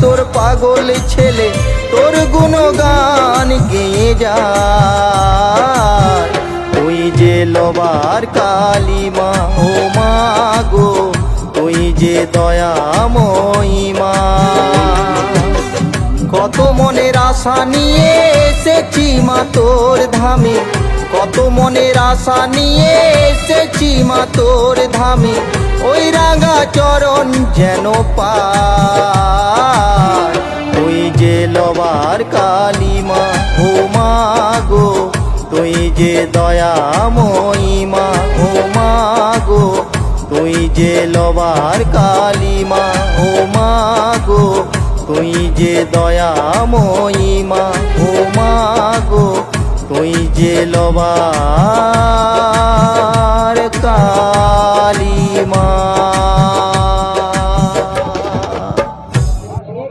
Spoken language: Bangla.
তোর পাগল ছেলে তোর গুণগান গেয়ে যায়। তুই যে লবার কালী মা ও মা গো, তুই যে দয়াময়ী মা। কত মনের আশা নিয়ে এসেছি মা তোর ধামে, কত মনের আশা নিয়ে এসেছি মা তোর ধামে। ওই রাঙা চরণ যেন পায়। তুই যে লবার কালী মা ও মা গো, তুই যে দয়াময়ী মা ও মা গো, তুই যে লবার কালী মা ও মা গো, তুই যে দয়াময়ী মা ও মা গো, তুই যে লবার কালী মা।